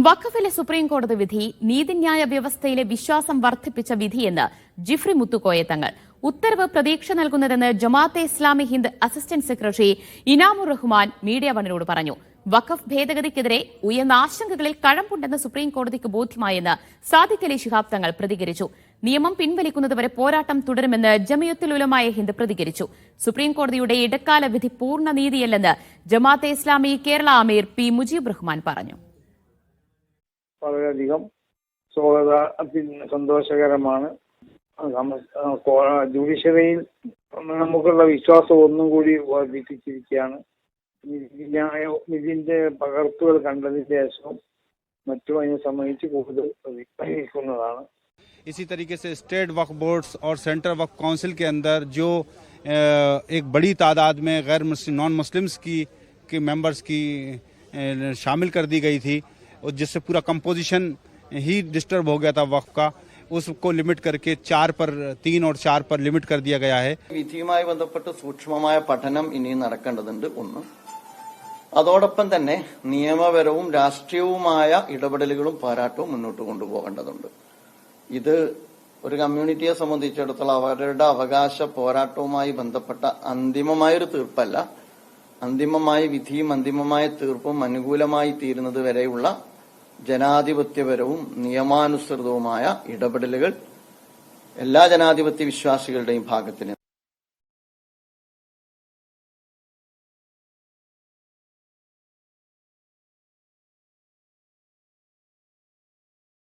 വഖഫിലെ സുപ്രീംകോടതി വിധി നീതിന്യായ വ്യവസ്ഥയിലെ വിശ്വാസം വർദ്ധിപ്പിച്ച വിധിയെന്ന് ജിഫ്രി മുത്തുക്കോയ തങ്ങൾ. ഉത്തരവ് പ്രതീക്ഷ നൽകുന്നതെന്ന് Jamaat-e Islami Hind assistant secretary Inamur Rahman media വണിനോട് പറഞ്ഞു. വഖഫ് ഭേദഗതിക്കെതിരെ ഉയർന്ന ആശങ്കകളിൽ കഴമ്പുണ്ടെന്ന് സുപ്രീംകോടതിക്ക് ബോധ്യമായെന്ന് സാദിഖ് അലി ശിഹാബ് തങ്ങൾ പ്രതികരിച്ചു. നിയമം പിൻവലിക്കുന്നതുവരെ പോരാട്ടം തുടരുമെന്ന് ജമിയത്തുൽ ഉലമാ ഹിന്ദ് പ്രതികരിച്ചു. സുപ്രീംകോടതിയുടെ ഇടക്കാല വിധി പൂർണ്ണ നീതിയല്ലെന്ന് ജമാഅത്തെ ഇസ്ലാമി കേരള അമീർ പി മുജീബ് റഹ്മാൻ പറഞ്ഞു. വളരെയധികം സന്തോഷകരമാണ്. ജുഡീഷ്യറിയിൽ നമുക്കുള്ള വിശ്വാസം ഒന്നും കൂടി വർദ്ധിപ്പിച്ചിരിക്കുകയാണ്. ഇതിന്റെ പകർപ്പുകൾ കണ്ടതിന് ശേഷം മറ്റും അതിനെ സംബന്ധിച്ച് കൂടുതൽ പ്രതികരിക്കുന്നതാണ്. इसी तरीके से स्टेट वक्फ बोर्ड्स और सेंट्रल वक्फ काउंसिल के अंदर जो एक बड़ी तादाद में गैर मुस्लिम नॉन मुस्लिम्स की मेंबर्स की शामिल कर दी गई थी और जिससे पूरा कंपोजिशन ही डिस्टर्ब हो गया था वक्फ का, उसको लिमिट करके 3 और 4 पर लिमिट कर दिया गया है. വിധിയുമായി ബന്ധപ്പെട്ട് സൂക്ഷ്മമായ പഠനം ഇനിയും നടക്കേണ്ടതുണ്ട്. ഒന്ന്, അതോടൊപ്പം തന്നെ നിയമപരവും രാഷ്ട്രീയവുമായ ഇടപെടലുകളും പോരാട്ടവും മുന്നോട്ട് കൊണ്ടുപോകേണ്ടതുണ്ട്. ഇത് ഒരു കമ്മ്യൂണിറ്റിയെ സംബന്ധിച്ചിടത്തോളം അവരുടെ അവകാശ പോരാട്ടവുമായി ബന്ധപ്പെട്ട അന്തിമമായൊരു തീർപ്പല്ല. അന്തിമമായ വിധിയും അന്തിമമായ തീർപ്പും അനുകൂലമായി തീരുന്നത് വരെയുള്ള ജനാധിപത്യപരവും നിയമാനുസൃതവുമായ ഇടപെടലുകൾ എല്ലാ ജനാധിപത്യ വിശ്വാസികളുടെയും ഭാഗത്തിന്